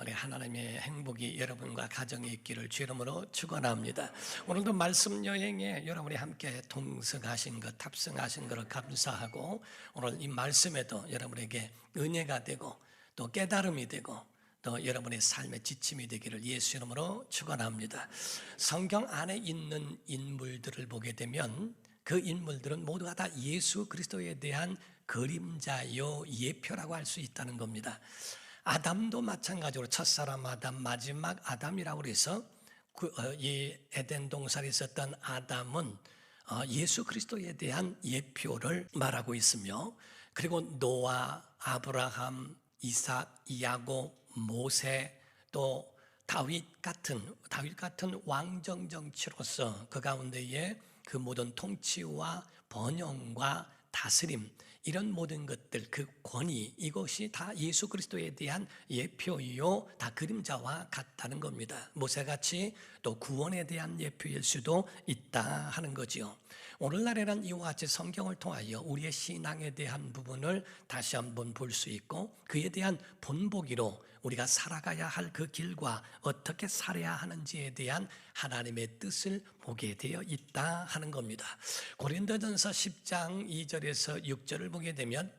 우리 하나님의 행복이 여러분과 가정에 있기를 주 이름으로 축원합니다. 오늘도 말씀 여행에 여러분이 함께 동승하신 것, 탑승하신 것을 감사하고, 오늘 이 말씀에도 여러분에게 은혜가 되고 또 깨달음이 되고 또 여러분의 삶의 지침이 되기를 예수 이름으로 축원합니다. 성경 안에 있는 인물들을 보게 되면 그 인물들은 모두가 다 예수 그리스도에 대한 그림자요 예표라고 할 수 있다는 겁니다. 아담도 마찬가지로 첫사람 아담, 마지막 아담이라고 해서 이 에덴 동산에 있었던 아담은 예수 그리스도에 대한 예표를 말하고 있으며, 그리고 노아, 아브라함, 이삭, 야곱, 모세, 또 다윗 같은 왕정 정치로서 그 가운데에 그 모든 통치와 번영과 다스림, 이런 모든 것들, 그 권위, 이것이 다 예수 그리스도에 대한 예표요, 다 그림자와 같다는 겁니다. 모세같이 또 구원에 대한 예표일 수도 있다 하는 거지요. 오늘날에는 이와 같이 성경을 통하여 우리의 신앙에 대한 부분을 다시 한번 볼 수 있고, 그에 대한 본보기로 우리가 살아가야 할 그 길과 어떻게 살아야 하는지에 대한 하나님의 뜻을 보게 되어 있다 하는 겁니다. 고린도전서 10장 2절에서 6절을 보게 되면,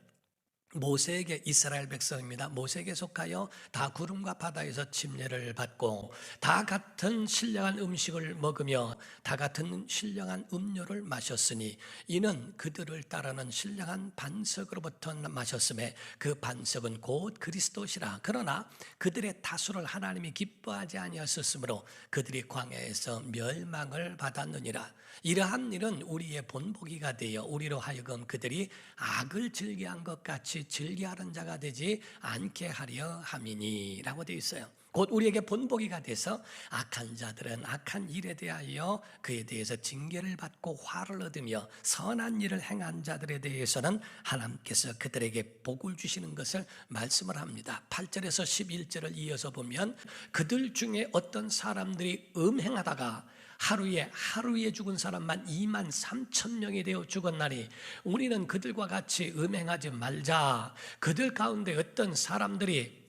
모세에게, 이스라엘 백성입니다, 모세에게 속하여 다 구름과 바다에서 침례를 받고 다 같은 신령한 음식을 먹으며 다 같은 신령한 음료를 마셨으니 이는 그들을 따르는 신령한 반석으로부터 마셨음에 그 반석은 곧 그리스도시라. 그러나 그들의 다수를 하나님이 기뻐하지 아니하셨으므로 그들이 광야에서 멸망을 받았느니라. 이러한 일은 우리의 본보기가 되어 우리로 하여금 그들이 악을 즐겨한 것 같이 즐겨하는 자가 되지 않게 하려 함이니 라고 되어 있어요. 곧 우리에게 본보기가 돼서 악한 자들은 악한 일에 대하여 그에 대해서 징계를 받고 화를 얻으며, 선한 일을 행한 자들에 대해서는 하나님께서 그들에게 복을 주시는 것을 말씀을 합니다. 8절에서 11절을 이어서 보면, 그들 중에 어떤 사람들이 음행하다가 하루에 죽은 사람만 2만 3천 명이 되어 죽었나니 우리는 그들과 같이 음행하지 말자. 그들 가운데 어떤 사람들이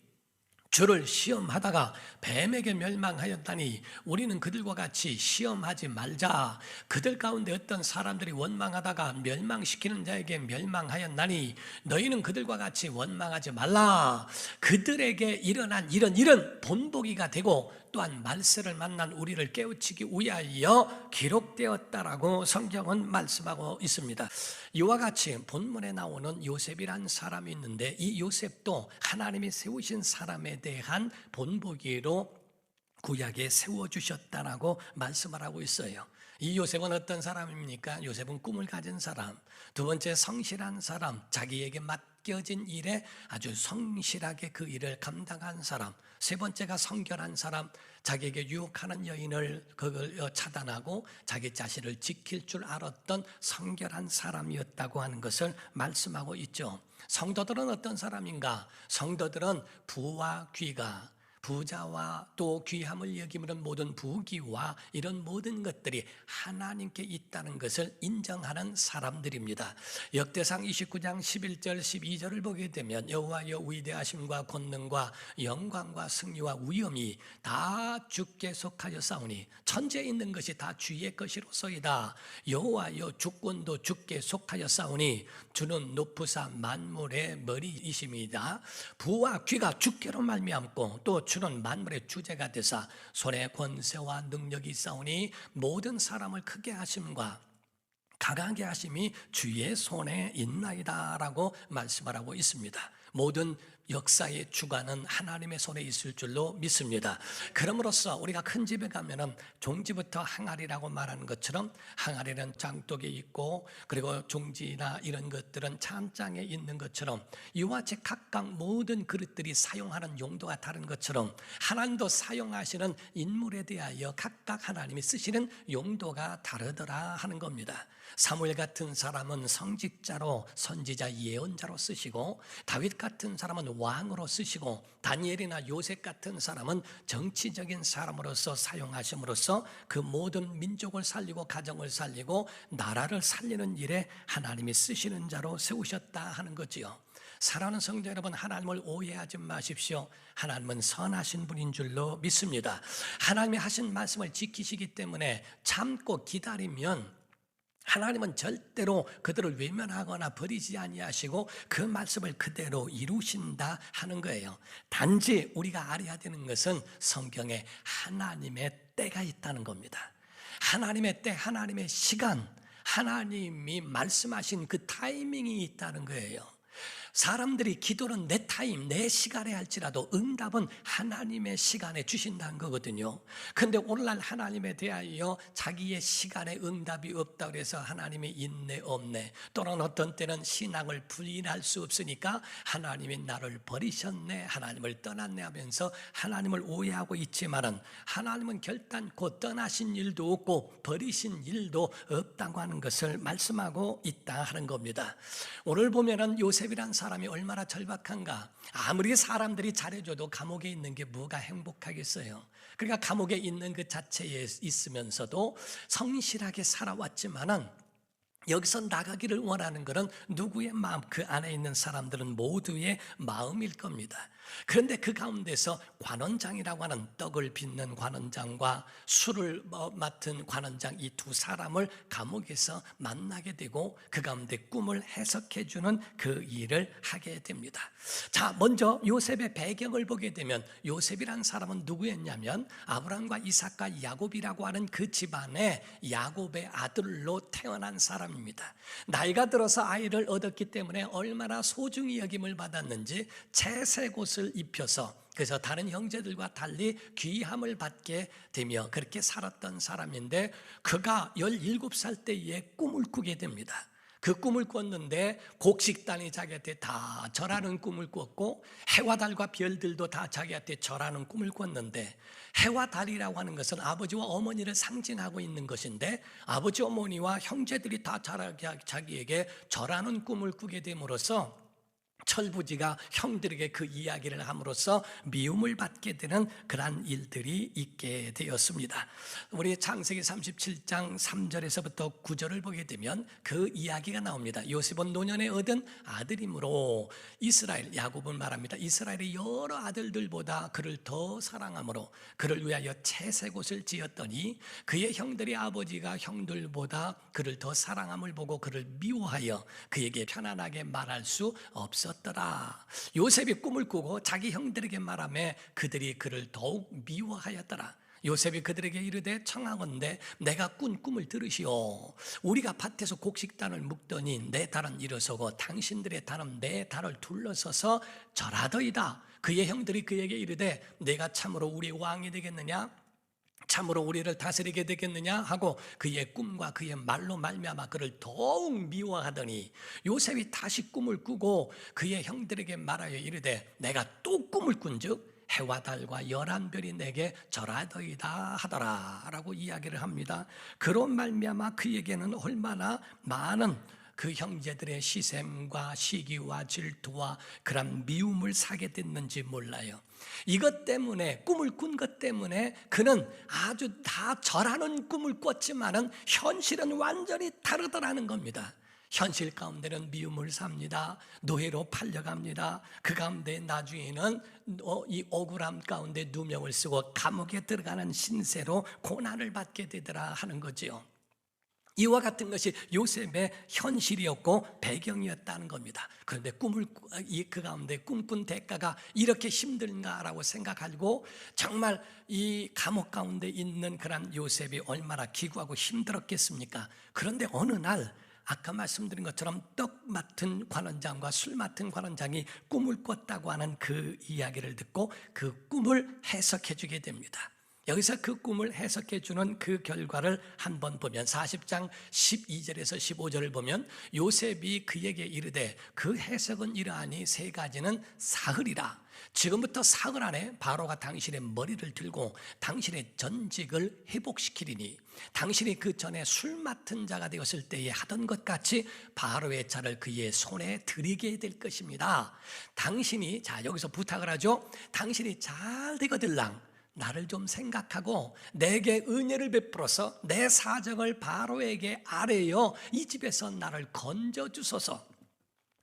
주를 시험하다가 뱀에게 멸망하였다니 우리는 그들과 같이 시험하지 말자. 그들 가운데 어떤 사람들이 원망하다가 멸망시키는 자에게 멸망하였나니 너희는 그들과 같이 원망하지 말라. 그들에게 일어난 이런 본보기가 되고 또한 말세를 만난 우리를 깨우치기 위하여 기록되었다라고 성경은 말씀하고 있습니다. 이와 같이 본문에 나오는 요셉이란 사람이 있는데, 이 요셉도 하나님이 세우신 사람에 대한 본보기로 구약에 세워주셨다라고 말씀을 하고 있어요. 이 요셉은 어떤 사람입니까? 요셉은 꿈을 가진 사람, 두 번째 성실한 사람, 자기에게 맡겨진 일에 아주 성실하게 그 일을 감당한 사람, 세 번째가 성결한 사람, 자기에게 유혹하는 여인을 그걸 차단하고 자기 자신을 지킬 줄 알았던 성결한 사람이었다고 하는 것을 말씀하고 있죠. 성도들은 어떤 사람인가? 성도들은 부와 귀가, 부자와 또 귀함을 여기는 모든 부귀와 이런 모든 것들이 하나님께 있다는 것을 인정하는 사람들입니다. 역대상 29장 11절 12절을 보게 되면, 여호와여 위대하심과 권능과 영광과 승리와 위엄이 다 주께 속하였사오니 천지에 있는 것이 다 주의 것이로소이다. 여호와여 주권도 주께 속하였사오니 주는 높으사 만물의 머리이심이다. 부와 귀가 주께로 말미암고 또 주는 만물의 주제가 되사 손에 권세와 능력이 있사오니 모든 사람을 크게 하심과 강하게 하심이 주의 손에 있나이다 라고 말씀을 하고 있습니다. 모든 역사의 주관은 하나님의 손에 있을 줄로 믿습니다. 그럼으로써 우리가 큰 집에 가면은 종지부터 항아리라고 말하는 것처럼, 항아리는 장독에 있고 그리고 종지나 이런 것들은 찬장에 있는 것처럼, 이와 같이 각각 모든 그릇들이 사용하는 용도가 다른 것처럼 하나님도 사용하시는 인물에 대하여 각각 하나님이 쓰시는 용도가 다르더라 하는 겁니다. 사무엘 같은 사람은 성직자로, 선지자, 예언자로 쓰시고, 다윗 같은 사람은 왕으로 쓰시고, 다니엘이나 요셉 같은 사람은 정치적인 사람으로서 사용하심으로써 그 모든 민족을 살리고 가정을 살리고 나라를 살리는 일에 하나님이 쓰시는 자로 세우셨다 하는 거지요. 사랑하는 성도 여러분, 하나님을 오해하지 마십시오. 하나님은 선하신 분인 줄로 믿습니다. 하나님이 하신 말씀을 지키시기 때문에 참고 기다리면 하나님은 절대로 그들을 외면하거나 버리지 아니하시고 그 말씀을 그대로 이루신다 하는 거예요. 단지 우리가 알아야 되는 것은 성경에 하나님의 때가 있다는 겁니다. 하나님의 때, 하나님의 시간, 하나님이 말씀하신 그 타이밍이 있다는 거예요. 사람들이 기도는 내 타임, 내 시간에 할지라도 응답은 하나님의 시간에 주신다는 거거든요. 그런데 오늘날 하나님에 대하여 자기의 시간에 응답이 없다고 해서 하나님이 있네 없네, 또는 어떤 때는 신앙을 부인할 수 없으니까 하나님이 나를 버리셨네, 하나님을 떠났네 하면서 하나님을 오해하고 있지만은 하나님은 결단코 떠나신 일도 없고 버리신 일도 없다고 하는 것을 말씀하고 있다 하는 겁니다. 오늘 보면은 요셉이란 사람이 얼마나 절박한가. 아무리 사람들이 잘해줘도 감옥에 있는 게 뭐가 행복하겠어요. 그러니까 감옥에 있는 그 자체에 있으면서도 성실하게 살아왔지만은 여기서 나가기를 원하는 것은 누구의 마음? 그 안에 있는 사람들은 모두의 마음일 겁니다. 그런데 그 가운데서 관원장이라고 하는 떡을 빚는 관원장과 술을 맡은 관원장, 이 두 사람을 감옥에서 만나게 되고 그 가운데 꿈을 해석해 주는 그 일을 하게 됩니다. 자, 먼저 요셉의 배경을 보게 되면 요셉이라는 사람은 누구였냐면 아브라함과 이삭과 야곱이라고 하는 그 집안의 야곱의 아들로 태어난 사람입니다. 나이가 들어서 아이를 얻었기 때문에 얼마나 소중히 여김을 받았는지 채색 옷을 입혀서, 그래서 다른 형제들과 달리 귀함을 받게 되며 그렇게 살았던 사람인데, 그가 17살 때에 꿈을 꾸게 됩니다. 그 꿈을 꿨는데 곡식단이 자기한테 다 절하는 꿈을 꿨고 해와 달과 별들도 다 자기한테 절하는 꿈을 꿨는데, 해와 달이라고 하는 것은 아버지와 어머니를 상징하고 있는 것인데 아버지 어머니와 형제들이 다 자기에게 절하는 꿈을 꾸게 됨으로써 철부지가 형들에게 그 이야기를 함으로써 미움을 받게 되는 그러한 일들이 있게 되었습니다. 우리 창세기 37장 3절에서부터 9절을 보게 되면 그 이야기가 나옵니다. 요셉은 노년에 얻은 아들이므로 이스라엘, 야곱은 말합니다. 이스라엘의 여러 아들들보다 그를 더 사랑함으로 그를 위하여 채색 옷을 지었더니 그의 형들의 아버지가 형들보다 그를 더 사랑함을 보고 그를 미워하여 그에게 편안하게 말할 수 없었더라. 요셉이 꿈을 꾸고 자기 형들에게 말하며 그들이 그를 더욱 미워하였더라. 요셉이 그들에게 이르되 청하건대 내가 꾼 꿈을 들으시오. 우리가 밭에서 곡식단을 묶더니 내 달은 일어서고 당신들의 달은 내 달을 둘러서서 절하더이다. 그의 형들이 그에게 이르되 내가 참으로 우리의 왕이 되겠느냐, 참으로 우리를 다스리게 되겠느냐 하고 그의 꿈과 그의 말로 말미암아 그를 더욱 미워하더니 요셉이 다시 꿈을 꾸고 그의 형들에게 말하여 이르되 내가 또 꿈을 꾼즉 해와 달과 11별이 내게 절하더이다 하더라 라고 이야기를 합니다. 그로 말미암아 그에게는 얼마나 많은 그 형제들의 시샘과 시기와 질투와 그런 미움을 사게 됐는지 몰라요. 이것 때문에, 꿈을 꾼 것 때문에 그는 아주 다 절하는 꿈을 꿨지만은 현실은 완전히 다르더라는 겁니다. 현실 가운데는 미움을 삽니다. 노예로 팔려갑니다. 그 가운데 나중에는 이 억울함 가운데 누명을 쓰고 감옥에 들어가는 신세로 고난을 받게 되더라 하는 거지요. 이와 같은 것이 요셉의 현실이었고 배경이었다는 겁니다. 그런데 그 가운데 꿈꾼 대가가 이렇게 힘든가라고 생각하고 정말 이 감옥 가운데 있는 그런 요셉이 얼마나 기구하고 힘들었겠습니까? 그런데 어느 날 아까 말씀드린 것처럼 떡 맡은 관원장과 술 맡은 관원장이 꿈을 꿨다고 하는 그 이야기를 듣고 그 꿈을 해석해 주게 됩니다. 여기서 그 꿈을 해석해 주는 그 결과를 한번 보면 40장 12절에서 15절을 보면 요셉이 그에게 이르되 그 해석은 이러하니 세 가지는 사흘이라. 지금부터 사흘 안에 바로가 당신의 머리를 들고 당신의 전직을 회복시키리니 당신이 그 전에 술 맡은 자가 되었을 때에 하던 것 같이 바로의 차를 그의 손에 들이게 될 것입니다. 당신이, 자 여기서 부탁을 하죠. 당신이 잘 되거들랑 나를 좀 생각하고 내게 은혜를 베풀어서 내 사정을 바로에게 아뢰어 이 집에서 나를 건져주소서.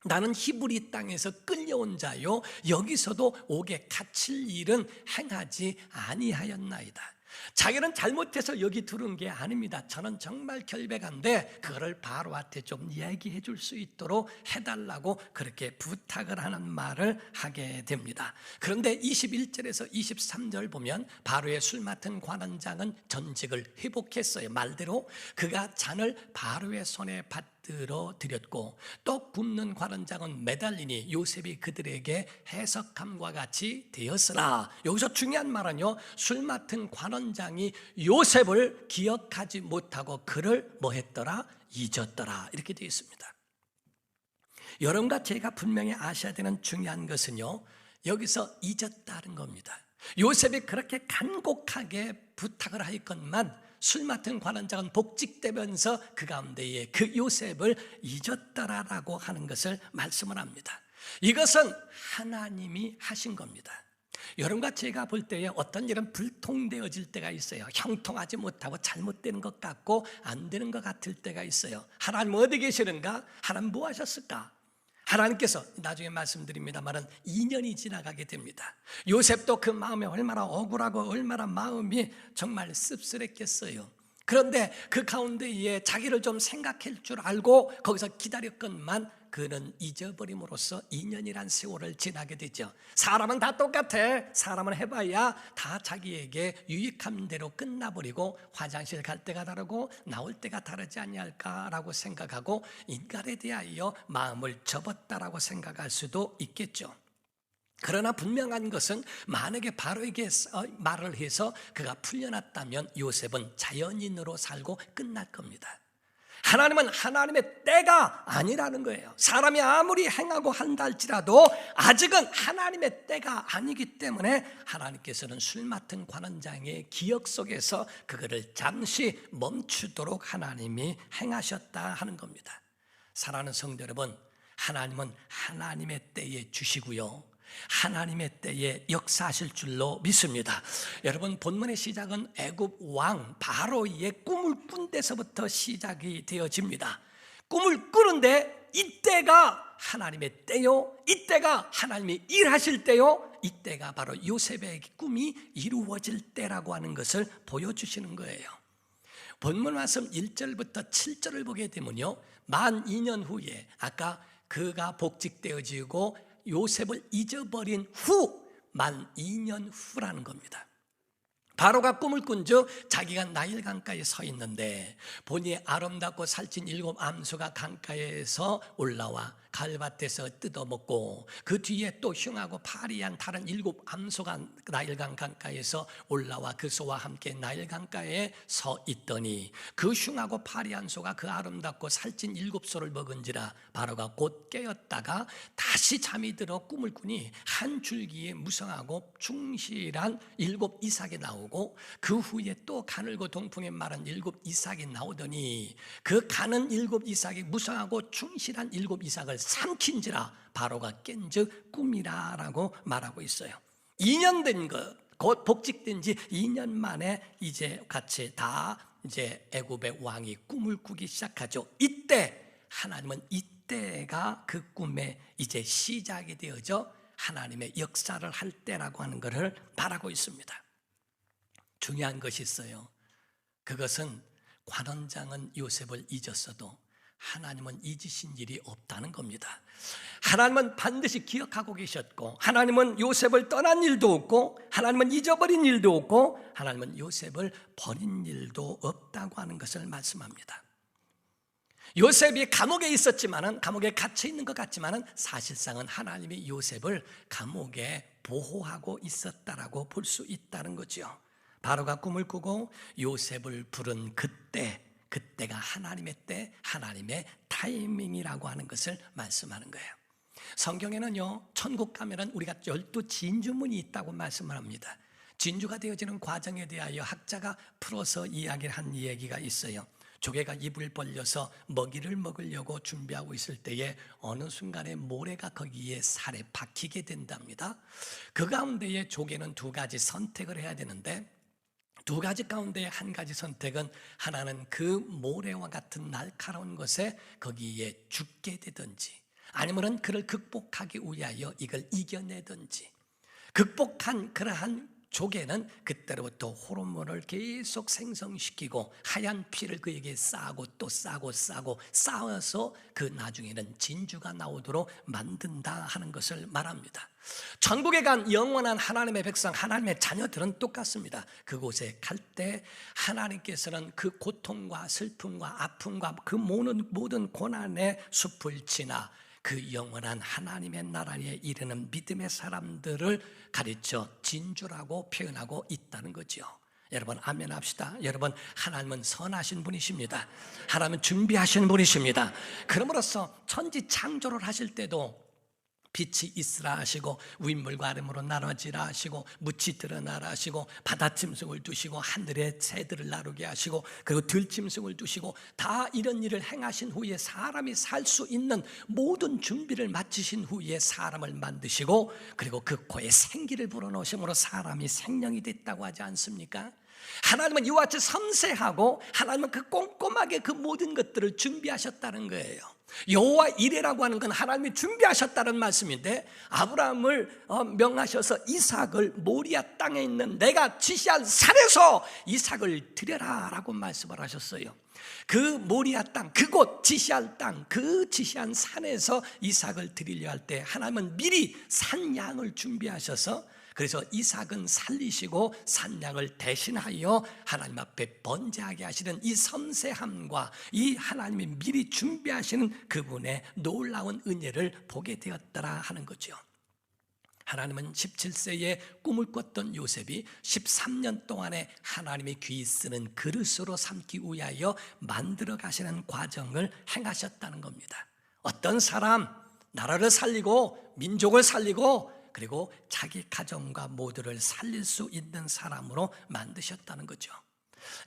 나는 히브리 땅에서 끌려온 자요 여기서도 옥에 갇힐 일은 행하지 아니하였나이다. 자기는 잘못해서 여기 들은 게 아닙니다. 저는 정말 결백한데 그거를 바로한테 좀 얘기해 줄 수 있도록 해달라고 그렇게 부탁을 하는 말을 하게 됩니다. 그런데 21절에서 23절 보면 바로의 술 맡은 관원장은 전직을 회복했어요. 말대로 그가 잔을 바로의 손에 받들어 드렸고 떡 굽는 관원장은 매달리니 요셉이 그들에게 해석함과 같이 되었으나, 여기서 중요한 말은요, 술 맡은 관원장이 요셉을 기억하지 못하고 그를 뭐 했더라? 잊었더라, 이렇게 되어 있습니다. 여러분과 제가 분명히 아셔야 되는 중요한 것은요, 여기서 잊었다는 겁니다. 요셉이 그렇게 간곡하게 부탁을 하였건만 술 맡은 관원장은 복직되면서 그 가운데에 그 요셉을 잊었더라라고 하는 것을 말씀을 합니다. 이것은 하나님이 하신 겁니다. 여러분과 제가 볼 때에 어떤 일은 불통되어질 때가 있어요. 형통하지 못하고 잘못되는 것 같고 안 되는 것 같을 때가 있어요. 하나님 어디 계시는가? 하나님 뭐 하셨을까? 하나님께서, 나중에 말씀드립니다만은 2년이 지나가게 됩니다. 요셉도 그 마음에 얼마나 억울하고 얼마나 마음이 정말 씁쓸했겠어요. 그런데 그 가운데에 자기를 좀 생각할 줄 알고 거기서 기다렸건만 그는 잊어버림으로써 2년이란 세월을 지나게 되죠. 사람은 다 똑같아. 사람은 해봐야 다 자기에게 유익한 대로 끝나버리고 화장실 갈 때가 다르고 나올 때가 다르지 아니할까라고 생각하고 인간에 대하여 마음을 접었다라고 생각할 수도 있겠죠. 그러나 분명한 것은 만약에 바로에게 말을 해서 그가 풀려났다면 요셉은 자연인으로 살고 끝날 겁니다. 하나님은 하나님의 때가 아니라는 거예요. 사람이 아무리 행하고 한다 할지라도 아직은 하나님의 때가 아니기 때문에 하나님께서는 술 맡은 관원장의 기억 속에서 그거를 잠시 멈추도록 하나님이 행하셨다 하는 겁니다. 사랑하는 성도 여러분, 하나님은 하나님의 때에 주시고요, 하나님의 때에 역사하실 줄로 믿습니다. 여러분, 본문의 시작은 애굽 왕 바로의 꿈을 꾼 데서부터 시작이 되어집니다. 꿈을 꾸는데 이때가 하나님의 때요, 이때가 하나님이 일하실 때요, 이때가 바로 요셉의 꿈이 이루어질 때라고 하는 것을 보여주시는 거예요. 본문 말씀 1절부터 7절을 보게 되면요, 만 2년 후에 아까 그가 복직되어지고 요셉을 잊어버린 후 만 2년 후라는 겁니다. 바로가 꿈을 꾼즉 자기가 나일 강가에 서 있는데 보니 아름답고 살찐 7 암소가 강가에서 올라와 갈밭에서 뜯어먹고 그 뒤에 또 흉하고 파리한 다른 7 암소가 나일강 강가에서 올라와 그 소와 함께 나일 강가에 서 있더니 그 흉하고 파리한 소가 그 아름답고 살찐 7 소를 먹은지라 바로가 곧 깨었다가 다시 잠이 들어 꿈을 꾸니 한 줄기에 무성하고 충실한 7 이삭이 나오고 그 후에 또 가늘고 동풍에 마른 7 이삭이 나오더니 그 가는 7 이삭이 무성하고 충실한 7 이삭을 삼킨지라 바로가 깬즉 꿈이라라고 말하고 있어요. 2년 된 것, 곧 복직된 지 2년 만에 이제 같이 다 이제 애굽의 왕이 꿈을 꾸기 시작하죠. 이때 하나님은 이때가 그 꿈의 이제 시작이 되어져 하나님의 역사를 할 때라고 하는 것을 말하고 있습니다. 중요한 것이 있어요. 그것은 관원장은 요셉을 잊었어도 하나님은 잊으신 일이 없다는 겁니다. 하나님은 반드시 기억하고 계셨고, 하나님은 요셉을 떠난 일도 없고, 하나님은 잊어버린 일도 없고, 하나님은 요셉을 버린 일도 없다고 하는 것을 말씀합니다. 요셉이 감옥에 있었지만은, 감옥에 갇혀 있는 것 같지만은 사실상은 하나님이 요셉을 감옥에 보호하고 있었다라고 볼 수 있다는 거죠. 바로가 꿈을 꾸고 요셉을 부른 그때가 하나님의 때, 하나님의 타이밍이라고 하는 것을 말씀하는 거예요. 성경에는요, 천국 가면은 우리가 12 진주문이 있다고 말씀을 합니다. 진주가 되어지는 과정에 대하여 학자가 풀어서 이야기를 한 얘기가 있어요. 조개가 입을 벌려서 먹이를 먹으려고 준비하고 있을 때에 어느 순간에 모래가 거기에 살에 박히게 된답니다. 그 가운데에 조개는 2가지 선택을 해야 되는데 2가지 가운데 한 가지 선택은, 하나는 그 모래와 같은 날카로운 것에 거기에 죽게 되든지, 아니면 그를 극복하기 위하여 이걸 이겨내든지. 극복한 그러한 조개는 그때로부터 호르몬을 계속 생성시키고 하얀 피를 그에게 싸고 또 싸고 쌓아서 그 나중에는 진주가 나오도록 만든다 하는 것을 말합니다. 천국에 간 영원한 하나님의 백성, 하나님의 자녀들은 똑같습니다. 그곳에 갈 때 하나님께서는 그 고통과 슬픔과 아픔과 그 모든 고난의 숲을 지나 그 영원한 하나님의 나라에 이르는 믿음의 사람들을 가르쳐 진주라고 표현하고 있다는 거죠. 여러분 아멘 합시다. 여러분 하나님은 선하신 분이십니다. 하나님은 준비하신 분이십니다. 그러므로써 천지 창조를 하실 때도 빛이 있으라 하시고 윗물과 아랫물로 나눠지라 하시고 묻이 드러나라 하시고 바다짐승을 두시고 하늘의 새들을 나르게 하시고 그리고 들짐승을 두시고 다 이런 일을 행하신 후에 사람이 살 수 있는 모든 준비를 마치신 후에 사람을 만드시고 그리고 그 코에 생기를 불어넣으심으로 사람이 생명이 됐다고 하지 않습니까? 하나님은 이와 같이 섬세하고 하나님은 그 꼼꼼하게 그 모든 것들을 준비하셨다는 거예요. 여호와 이레라고 하는 건 하나님이 준비하셨다는 말씀인데 아브라함을 명하셔서 이삭을 모리아 땅에 있는 내가 지시한 산에서 이삭을 드려라 라고 말씀을 하셨어요. 그 모리아 땅, 그곳 지시할 땅, 그 지시한 산에서 이삭을 드리려 할 때 하나님은 미리 산양을 준비하셔서 그래서 이삭은 살리시고 산양을 대신하여 하나님 앞에 번제하게 하시는 이 섬세함과 이 하나님이 미리 준비하시는 그분의 놀라운 은혜를 보게 되었더라 하는 거죠. 하나님은 17세에 꿈을 꿨던 요셉이 13년 동안에 하나님의 귀 쓰는 그릇으로 삼기 위하여 만들어 가시는 과정을 행하셨다는 겁니다. 어떤 사람, 나라를 살리고 민족을 살리고 그리고 자기 가정과 모두를 살릴 수 있는 사람으로 만드셨다는 거죠.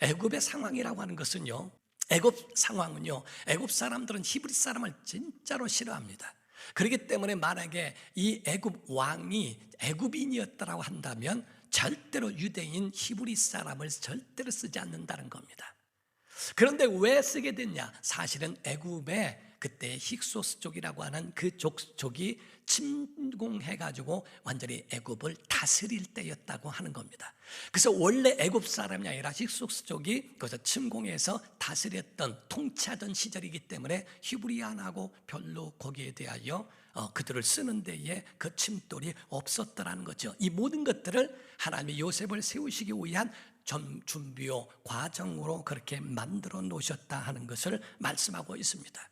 애굽의 상황이라고 하는 것은요, 애굽 상황은요, 애굽 사람들은 히브리 사람을 진짜로 싫어합니다. 그렇기 때문에 만약에 이 애굽 왕이 애굽인이었다고 한다면 절대로 유대인 히브리 사람을 절대로 쓰지 않는다는 겁니다. 그런데 왜 쓰게 됐냐? 사실은 애굽에 그때 힉소스족이라고 하는 그 족이 침공해가지고 완전히 애굽을 다스릴 때였다고 하는 겁니다. 그래서 원래 애굽 사람이 아니라 힉소스족이 거기서 침공해서 다스렸던 통치하던 시절이기 때문에 히브리안하고 별로 거기에 대하여 그들을 쓰는 데에 그 침돌이 없었더라는 거죠. 이 모든 것들을 하나님이 요셉을 세우시기 위한 준비요 과정으로 그렇게 만들어 놓으셨다 하는 것을 말씀하고 있습니다.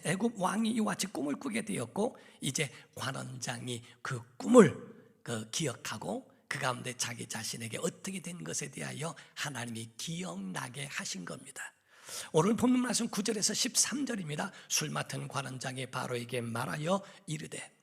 애굽 왕이 이와 같이 꿈을 꾸게 되었고 이제 관원장이 그 꿈을 기억하고 그 가운데 자기 자신에게 어떻게 된 것에 대하여 하나님이 기억나게 하신 겁니다. 오늘 본문 말씀 9절에서 13절입니다. 술 맡은 관원장이 바로에게 말하여 이르되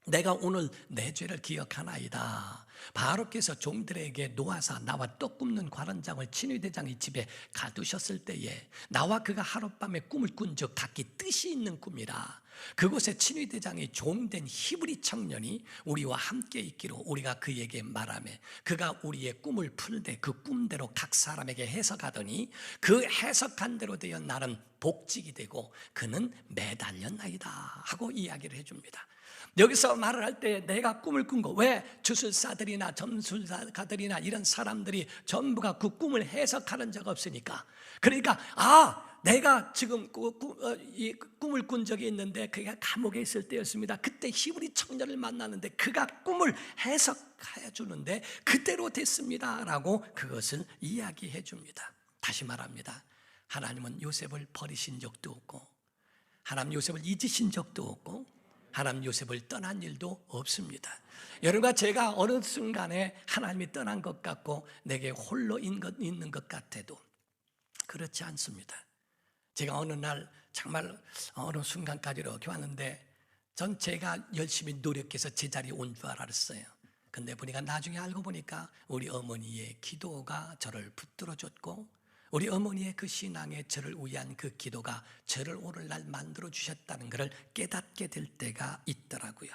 내가 오늘 내 죄를 기억하나이다. 바로께서 종들에게 놓아서 나와 떡 굽는 관원장을 친위대장의 집에 가두셨을 때에 나와 그가 하룻밤에 꿈을 꾼즉 각기 뜻이 있는 꿈이라. 그곳에 친위대장의 종된 히브리 청년이 우리와 함께 있기로 우리가 그에게 말하매 그가 우리의 꿈을 풀되 그 꿈대로 각 사람에게 해석하더니 그 해석한 대로 되어 나는 복직이 되고 그는 매달렸나이다 하고 이야기를 해줍니다. 여기서 말을 할 때 내가 꿈을 꾼 거, 왜 주술사들이나 점술가들이나 이런 사람들이 전부가 그 꿈을 해석하는 적 없으니까. 그러니까 내가 지금 이 꿈을 꾼 적이 있는데 그가 감옥에 있을 때였습니다. 그때 히브리 청년을 만났는데 그가 꿈을 해석해 주는데 그대로 됐습니다 라고 그것을 이야기해 줍니다. 다시 말합니다. 하나님은 요셉을 버리신 적도 없고 하나님 요셉을 잊으신 적도 없고 하나님 요셉을 떠난 일도 없습니다. 여러분과 제가 어느 순간에 하나님이 떠난 것 같고 내게 홀로 있는 것 같아도 그렇지 않습니다. 제가 어느 날 정말 어느 순간까지 이렇게 왔는데 전 제가 열심히 노력해서 제자리에 온 줄 알았어요. 근데 보니까 나중에 알고 보니까 우리 어머니의 기도가 저를 붙들어줬고 우리 어머니의 그 신앙에 저를 위한 그 기도가 저를 오늘날 만들어 주셨다는 것을 깨닫게 될 때가 있더라고요.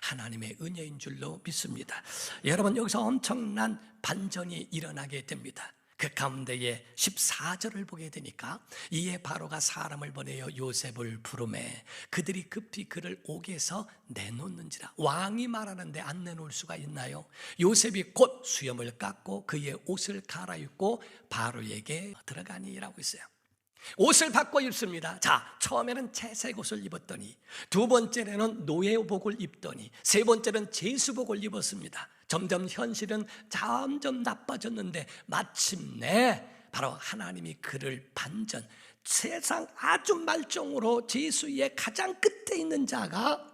하나님의 은혜인 줄로 믿습니다. 여러분 여기서 엄청난 반전이 일어나게 됩니다. 그 가운데에 14절을 보게 되니까 이에 바로가 사람을 보내어 요셉을 부르매 그들이 급히 그를 옥에서 내놓는지라. 왕이 말하는데 안 내놓을 수가 있나요? 요셉이 곧 수염을 깎고 그의 옷을 갈아입고 바로에게 들어가니라고 있어요. 옷을 바꿔 입습니다. 자, 처음에는 채색 옷을 입었더니, 두 번째는 노예복을 입더니, 세 번째는 제수복을 입었습니다. 점점 현실은 점점 나빠졌는데 마침내 바로 하나님이 그를 반전, 세상 아주 말종으로 제수의 가장 끝에 있는 자가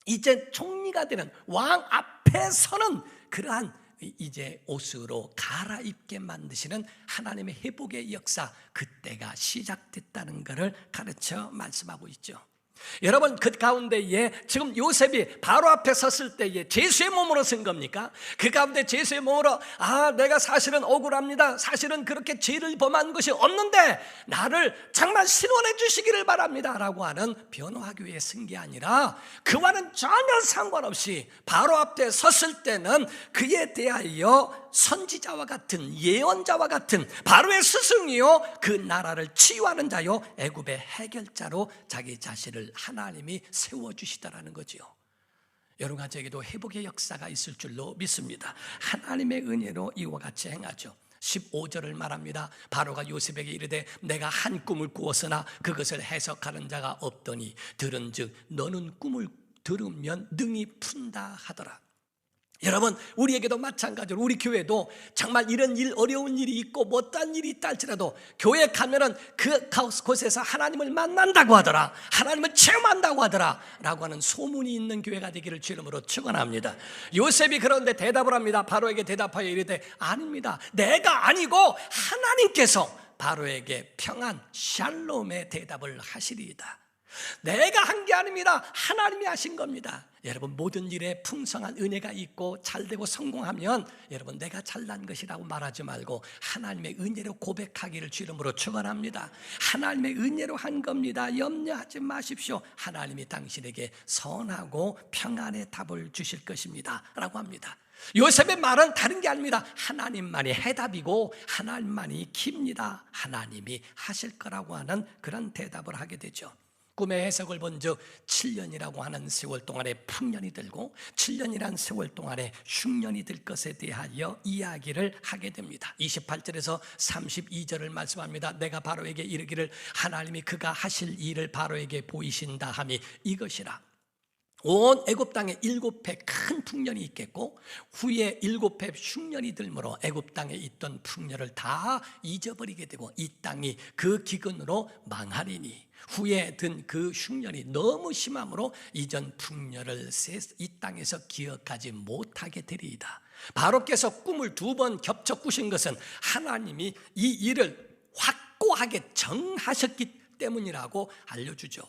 이제 총리가 되는 왕 앞에 서는 그러한 이제 옷으로 갈아입게 만드시는 하나님의 회복의 역사, 그때가 시작됐다는 것을 가르쳐 말씀하고 있죠. 여러분, 그 가운데에 지금 요셉이 바로 앞에 섰을 때에 제수의 몸으로 선 겁니까? 그 가운데 제수의 몸으로 내가 사실은 억울합니다, 사실은 그렇게 죄를 범한 것이 없는데 나를 정말 신원해 주시기를 바랍니다 라고 하는 변호하기 위해 쓴 게 아니라, 그와는 전혀 상관없이 바로 앞에 섰을 때는 그에 대하여 선지자와 같은, 예언자와 같은 바로의 스승이요 그 나라를 치유하는 자요 애굽의 해결자로 자기 자신을 하나님이 세워주시더라는 거지요. 여러분 가정에도 회복의 역사가 있을 줄로 믿습니다. 하나님의 은혜로 이와 같이 행하죠. 15절을 말합니다. 바로가 요셉에게 이르되 내가 한 꿈을 꾸었으나 그것을 해석하는 자가 없더니 들은즉 너는 꿈을 들으면 능히 푼다 하더라. 여러분, 우리에게도 마찬가지로 우리 교회도 정말 이런 일, 어려운 일이 있고 못한 일이 있다 할지라도 교회 가면은 그 곳에서 하나님을 만난다고 하더라, 하나님을 체험한다고 하더라 라고 하는 소문이 있는 교회가 되기를 주 이름으로 축원합니다. 요셉이 그런데 대답을 합니다. 바로에게 대답하여 이르되 아닙니다, 내가 아니고 하나님께서 바로에게 평안 샬롬의 대답을 하시리이다. 내가 한 게 아닙니다, 하나님이 하신 겁니다. 여러분, 모든 일에 풍성한 은혜가 있고 잘되고 성공하면 여러분 내가 잘난 것이라고 말하지 말고 하나님의 은혜로 고백하기를 주 이름으로 축원합니다. 하나님의 은혜로 한 겁니다. 염려하지 마십시오. 하나님이 당신에게 선하고 평안의 답을 주실 것입니다 라고 합니다. 요셉의 말은 다른 게 아닙니다. 하나님만이 해답이고 하나님만이 깁니다. 하나님이 하실 거라고 하는 그런 대답을 하게 되죠. 꿈의 해석을 본즉 7년이라고 하는 세월 동안에 풍년이 들고 7년이란 세월 동안에 흉년이 들 것에 대하여 이야기를 하게 됩니다. 28절에서 32절을 말씀합니다. 내가 바로에게 이르기를 하나님이 그가 하실 일을 바로에게 보이신다 함이 이것이라. 온 애굽 땅에 7해 큰 풍년이 있겠고 후에 7해 흉년이 들므로 애굽 땅에 있던 풍년을 다 잊어버리게 되고 이 땅이 그 기근으로 망하리니 후에 든 그 흉년이 너무 심함으로 이전 풍년을 이 땅에서 기억하지 못하게 되리이다. 바로께서 꿈을 2번 겹쳐 꾸신 것은 하나님이 이 일을 확고하게 정하셨기 때문이라고 알려주죠.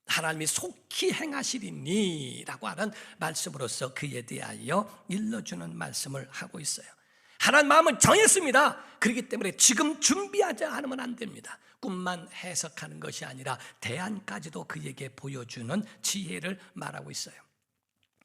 하나님이 속히 행하시리니 라고 하는 말씀으로서 그에 대하여 일러주는 말씀을 하고 있어요. 하나님 마음은 정했습니다. 그렇기 때문에 지금 준비하지 않으면 안 됩니다. 꿈만 해석하는 것이 아니라 대안까지도 그에게 보여주는 지혜를 말하고 있어요.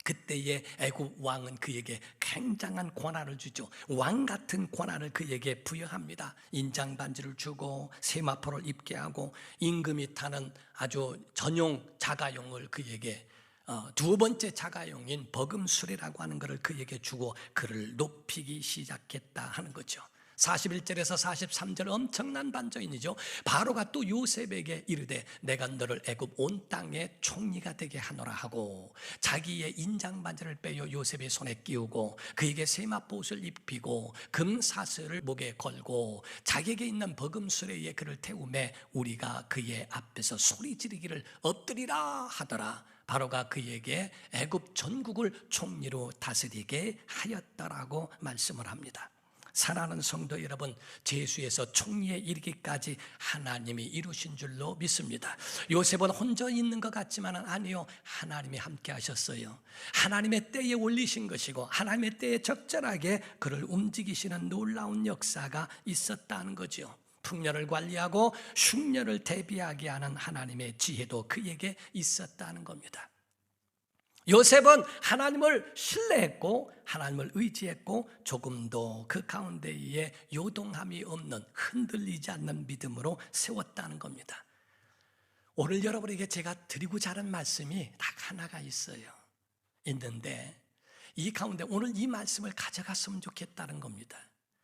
그때의 애굽 왕은 그에게 굉장한 권한을 주죠. 왕 같은 권한을 그에게 부여합니다. 인장 반지를 주고 세마포를 입게 하고 임금이 타는 아주 전용 자가용을 그에게 2번째 자가용인 버금수레라고 하는 것을 그에게 주고 그를 높이기 시작했다 하는 거죠. 41절에서 43절 엄청난 반전이죠. 바로가 또 요셉에게 이르되 내가 너를 애굽 온 땅의 총리가 되게 하노라 하고 자기의 인장 반지를 빼어 요셉의 손에 끼우고 그에게 세마포옷을 입히고 금사슬을 목에 걸고 자기에게 있는 버금수레에 그를 태우매 우리가 그의 앞에서 소리 지르기를 엎드리라 하더라. 바로가 그에게 애굽 전국을 총리로 다스리게 하였다라고 말씀을 합니다. 사랑하는 성도 여러분, 제수에서 총리에 이르기까지 하나님이 이루신 줄로 믿습니다. 요셉은 혼자 있는 것 같지만 아니요, 하나님이 함께 하셨어요. 하나님의 때에 올리신 것이고 하나님의 때에 적절하게 그를 움직이시는 놀라운 역사가 있었다는 거죠. 풍년을 관리하고 흉년을 대비하게 하는 하나님의 지혜도 그에게 있었다는 겁니다. 요셉은 하나님을 신뢰했고 하나님을 의지했고 조금도 그 가운데에 요동함이 없는 흔들리지 않는 믿음으로 세웠다는 겁니다. 오늘 여러분에게 제가 드리고자 하는 말씀이 딱 하나가 있는데 이 가운데 오늘 이 말씀을 가져갔으면 좋겠다는 겁니다.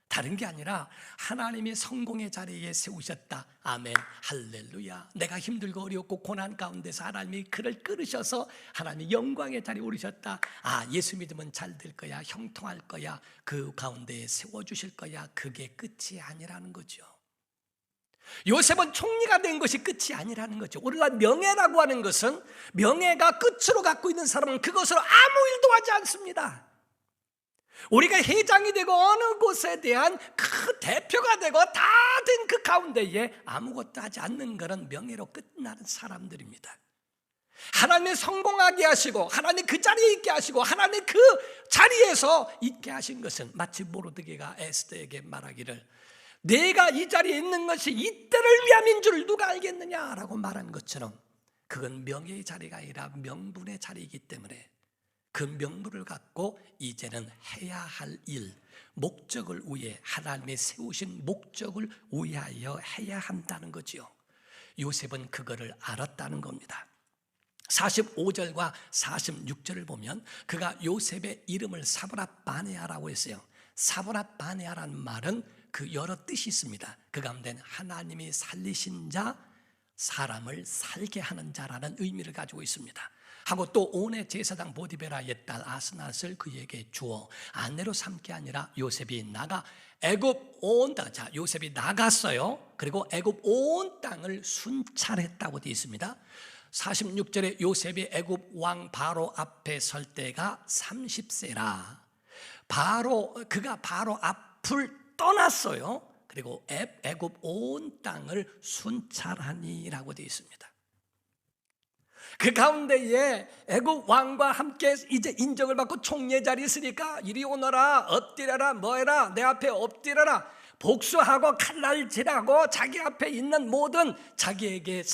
다른 게 아니라 하나님이 성공의 자리에 세우셨다. 아멘, 할렐루야. 내가 힘들고 어렵고 고난 가운데서 하나님이 그를 끌으셔서 하나님이 영광의 자리에 오르셨다. 아, 예수 믿으면 잘 될 거야, 형통할 거야, 그 가운데에 세워주실 거야. 그게 끝이 아니라는 거죠. 요셉은 총리가 된 것이 끝이 아니라는 거죠. 오늘날 명예라고 하는 것은, 명예가 끝으로 갖고 있는 사람은 그것으로 아무 일도 하지 않습니다. 우리가 회장이 되고 어느 곳에 대한 그 대표가 되고 다 된 그 가운데에 아무것도 하지 않는 것은 명예로 끝나는 사람들입니다. 하나님이 성공하게 하시고 하나님 그 자리에 있게 하시고 하나님 그 자리에서 있게 하신 것은 마치 모르드게가 에스더에게 말하기를 내가 이 자리에 있는 것이 이때를 위함인 줄 누가 알겠느냐라고 말한 것처럼 그건 명예의 자리가 아니라 명분의 자리이기 때문에 그 명분을 갖고 이제는 해야 할 일, 목적을 위해 하나님이 세우신 목적을 위하여 해야 한다는 거지요. 요셉은 그거를 알았다는 겁니다. 45절과 46절을 보면 그가 요셉의 이름을 사브랏 바네아라고 했어요. 사브랏 바네아라는 말은 그 여러 뜻이 있습니다. 그 가운데는 하나님이 살리신 자, 사람을 살게 하는 자라는 의미를 가지고 있습니다. 하고 또 온의 제사장 보디베라의 딸 아스낫을 그에게 주어 아내로 삼게 아니라 요셉이 나가 애굽 온 땅, 자 요셉이 나갔어요. 그리고 애굽 온 땅을 순찰했다고 되어 있습니다. 46절에 요셉이 애굽 왕 바로 앞에 설 때가 30세라. 그가 바로 앞을 떠났어요. 그리고 애굽 온 땅을 순찰하니라고 되어 있습니다. 그 가운데에 애굽 왕과 함께 이제 인정을 받고 총리의 자리에 있으니까 이리 오너라, 엎드려라, 뭐해라, 내 앞에 엎드려라, 복수하고 칼날질하고 자기 앞에 있는 모든 자기에게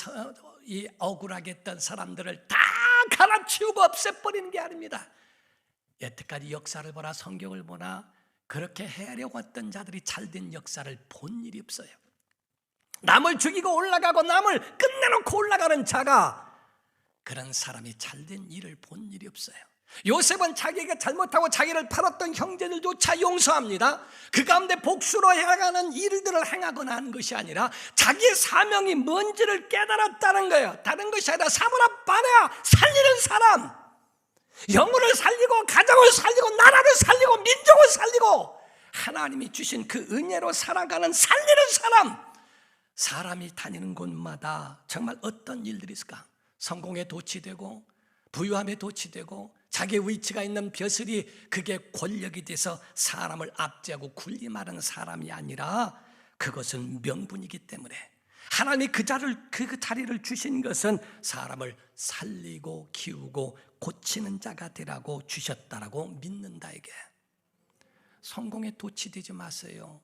이 억울하게 했던 사람들을 다 갈아치우고 없애버리는 게 아닙니다. 여태까지 역사를 보나 성경을 보나 그렇게 해하려고 했던 자들이 잘된 역사를 본 일이 없어요. 남을 죽이고 올라가고 남을 끝내놓고 올라가는 자가, 그런 사람이 잘된 일을 본 일이 없어요. 요셉은 자기가 잘못하고 자기를 팔았던 형제들조차 용서합니다. 그 가운데 복수로 해가는 일들을 행하거나 하는 것이 아니라 자기의 사명이 뭔지를 깨달았다는 거예요. 다른 것이 아니라 사브랏 바네아, 살리는 사람, 영혼을 살리고 가정을 살리고 나라를 살리고 민족을 살리고 하나님이 주신 그 은혜로 살아가는 살리는 사람. 사람이 다니는 곳마다 정말 어떤 일들이 있을까? 성공에 도취되고 부유함에 도취되고 자기의 위치가 있는 벼슬이 그게 권력이 돼서 사람을 압제하고 군림하는 사람이 아니라 그것은 명분이기 때문에 하나님이 그 자리를 주신 것은 사람을 살리고 키우고 고치는 자가 되라고 주셨다라고 믿는다에게 성공에 도취되지 마세요.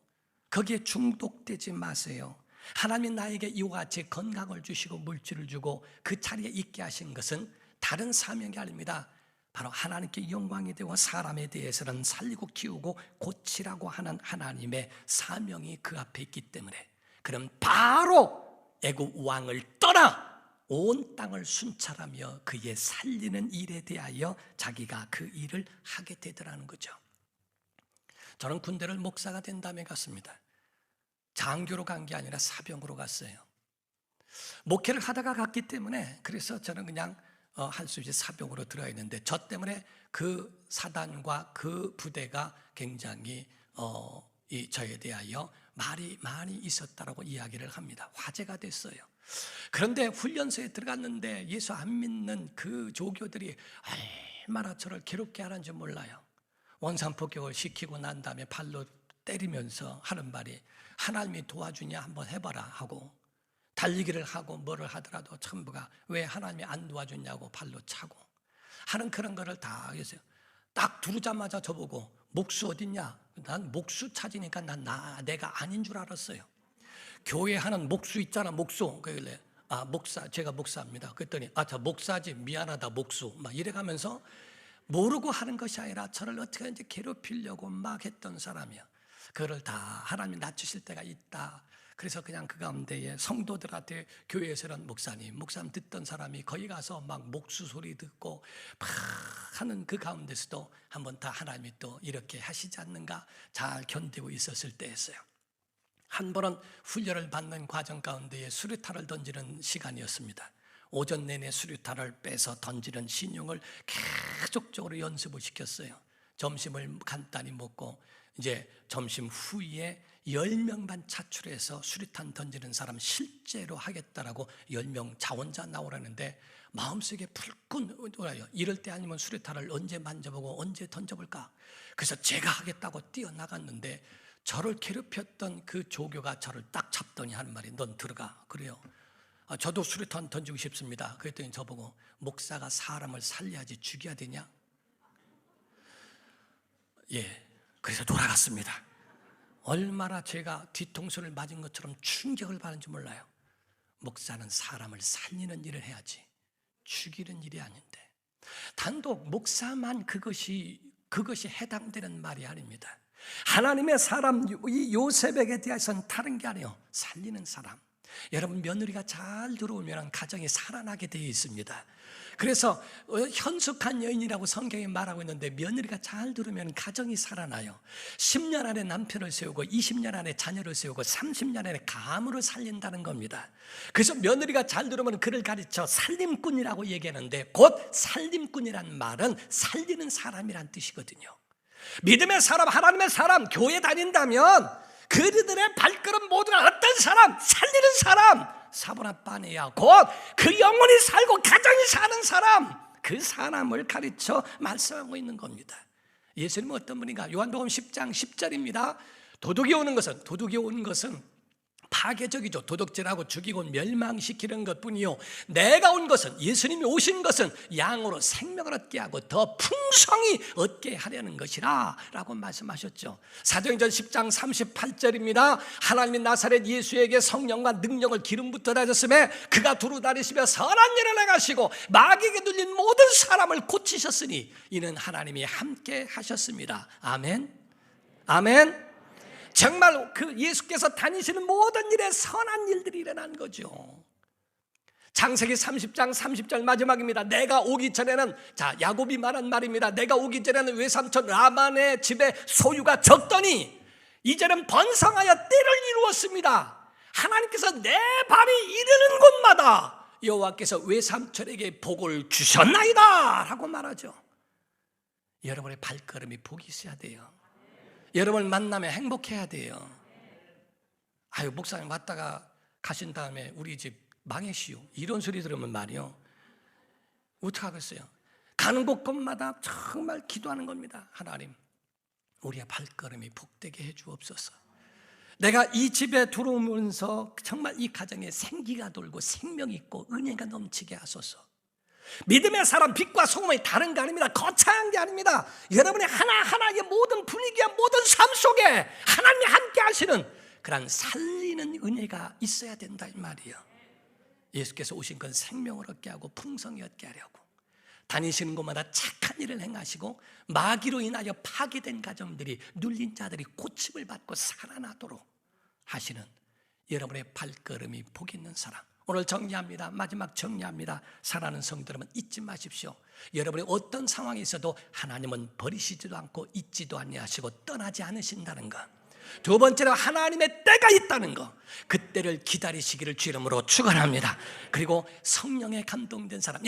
거기에 중독되지 마세요. 하나님이 나에게 이와 같이 건강을 주시고 물질을 주고 그 자리에 있게 하신 것은 다른 사명이 아닙니다. 바로 하나님께 영광이 되고 사람에 대해서는 살리고 키우고 고치라고 하는 하나님의 사명이 그 앞에 있기 때문에 그럼 바로 애굽 왕을 떠나 온 땅을 순찰하며 그의 살리는 일에 대하여 자기가 그 일을 하게 되더라는 거죠. 저는 군대를 목사가 된 다음에 갔습니다. 장교로 간 게 아니라 사병으로 갔어요. 목회를 하다가 갔기 때문에 그래서 저는 그냥 할 수 없이 사병으로 들어야 했는데 저 때문에 그 사단과 그 부대가 굉장히 저에 대하여 말이 많이 있었다라고 이야기를 합니다. 화제가 됐어요. 그런데 훈련소에 들어갔는데 예수 안 믿는 그 조교들이 얼마나 저를 괴롭게 하는지 몰라요. 원산폭격을 시키고 난 다음에 발로 때리면서 하는 말이 하나님이 도와주냐 한번 해봐라 하고 달리기를 하고 뭐를 하더라도 전부가 왜 하나님이 안 도와주냐고 발로 차고 하는 그런 거를 다 했어요. 딱 두르자마자 저보고 목수 어딨냐? 난 목수 찾으니까 내가 아닌 줄 알았어요. 교회 하는 목수 있잖아, 목수. 그래 목사, 제가 목사입니다. 그랬더니 저 목사지, 미안하다 목수, 막 이래가면서 모르고 하는 것이 아니라 저를 어떻게 이제 괴롭히려고 막 했던 사람이야. 그거를 다 하나님이 낮추실 때가 있다. 그래서 그냥 그 가운데에 성도들한테 교회에서는 목사님 듣던 사람이 거기 가서 막 목수 소리 듣고 막 하는 그 가운데서도 한번 다 하나님이 또 이렇게 하시지 않는가 잘 견디고 있었을 때였어요. 한 번은 훈련을 받는 과정 가운데에 수류탄을 던지는 시간이었습니다. 오전 내내 수류탄을 빼서 던지는 신용을 계속적으로 연습을 시켰어요. 점심을 간단히 먹고 이제 점심 후에 10명만 차출해서 수류탄 던지는 사람 실제로 하겠다라고 10명 자원자 나오라는데 마음속에 불끈 돌아요. 이럴 때 아니면 수류탄을 언제 만져보고 언제 던져볼까? 그래서 제가 하겠다고 뛰어나갔는데 저를 괴롭혔던 그 조교가 저를 딱 잡더니 하는 말이 넌 들어가. 그래요. 저도 수류탄 던지고 싶습니다. 그랬더니 저보고 목사가 사람을 살려야지 죽여야 되냐? 예, 그래서 돌아갔습니다. 얼마나 제가 뒤통수를 맞은 것처럼 충격을 받은지 몰라요. 목사는 사람을 살리는 일을 해야지 죽이는 일이 아닌데 단독 목사만 그것이 해당되는 말이 아닙니다. 하나님의 사람 이 요셉에게 대해서는 다른 게 아니에요. 살리는 사람. 여러분 며느리가 잘 들어오면 가정이 살아나게 되어 있습니다. 그래서 현숙한 여인이라고 성경에 말하고 있는데 며느리가 잘 들으면 가정이 살아나요. 10년 안에 남편을 세우고 20년 안에 자녀를 세우고 30년 안에 가문을 살린다는 겁니다. 그래서 며느리가 잘 들으면 그를 가르쳐 살림꾼이라고 얘기하는데 곧 살림꾼이란 말은 살리는 사람이란 뜻이거든요. 믿음의 사람, 하나님의 사람, 교회 다닌다면 그들의 발걸음 모두가 어떤 사람? 살리는 사람, 사보나빠네야. 곧 그 영혼이 살고 가정이 사는 사람, 그 사람을 가르쳐 말씀하고 있는 겁니다. 예수님은 어떤 분인가? 요한복음 10장 10절입니다. 도둑이 오는 것은 파괴적이죠. 도둑질하고 죽이고 멸망시키는 것뿐이요 내가 온 것은, 예수님이 오신 것은 양으로 생명을 얻게 하고 더 풍성히 얻게 하려는 것이라 라고 말씀하셨죠. 사도행전 10장 38절입니다. 하나님이 나사렛 예수에게 성령과 능력을 기름 붓어 다셨음에 그가 두루 다니시며 선한 일을 행하시고 마귀에게 눌린 모든 사람을 고치셨으니 이는 하나님이 함께 하셨습니다. 아멘. 아멘. 정말 그 예수께서 다니시는 모든 일에 선한 일들이 일어난 거죠. 창세기 30장 30절 마지막입니다. 내가 오기 전에는, 야곱이 말한 말입니다. 내가 오기 전에는 외삼촌 라반의 집에 소유가 적더니 이제는 번성하여 때를 이루었습니다. 하나님께서 내 발이 이르는 곳마다 여호와께서 외삼촌에게 복을 주셨나이다 라고 말하죠. 여러분의 발걸음이 복이 있어야 돼요. 여러분을 만나면 행복해야 돼요. 목사님 왔다가 가신 다음에 우리 집 망했시오, 이런 소리 들으면 말이요, 어떡하겠어요? 가는 곳곳마다 정말 기도하는 겁니다. 하나님, 우리의 발걸음이 복되게 해주옵소서. 내가 이 집에 들어오면서 정말 이 가정에 생기가 돌고 생명이 있고 은혜가 넘치게 하소서. 믿음의 사람, 빛과 소금이 다른 게 아닙니다. 거창한 게 아닙니다. 여러분의 하나하나의 모든 분위기와 모든 삶 속에 하나님이 함께 하시는 그런 살리는 은혜가 있어야 된다 이 말이에요. 예수께서 오신 건 생명을 얻게 하고 풍성히 얻게 하려고 다니시는 곳마다 착한 일을 행하시고 마귀로 인하여 파괴된 가정들이, 눌린 자들이 고침을 받고 살아나도록 하시는 여러분의 발걸음이 복 있는 사람. 오늘 정리합니다. 마지막 정리합니다. 사랑하는 성도 여러분, 잊지 마십시오. 여러분이 어떤 상황에 있어도 하나님은 버리시지도 않고 잊지도 아니하시고 떠나지 않으신다는 것. 두 번째로 하나님의 때가 있다는 것, 그 때를 기다리시기를 주 이름으로 축원합니다. 그리고 성령에 감동된 사람,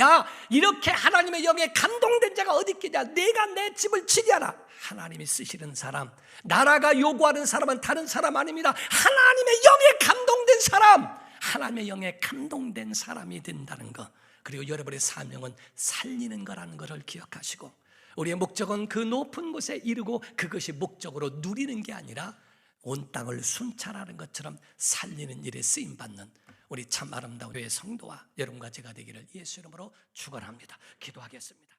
이렇게 하나님의 영에 감동된 자가 어디 있겠냐, 내가 내 집을 치리하라. 하나님이 쓰시는 사람, 나라가 요구하는 사람은 다른 사람 아닙니다. 하나님의 영에 감동된 사람, 하나님의 영에 감동된 사람이 된다는 것. 그리고 여러분의 사명은 살리는 거라는 것을 기억하시고, 우리의 목적은 그 높은 곳에 이르고 그것이 목적으로 누리는 게 아니라 온 땅을 순찰하는 것처럼 살리는 일에 쓰임받는 우리 참 아름다운 교회 성도와 여러분과 제가 되기를 예수 이름으로 축원합니다. 기도하겠습니다.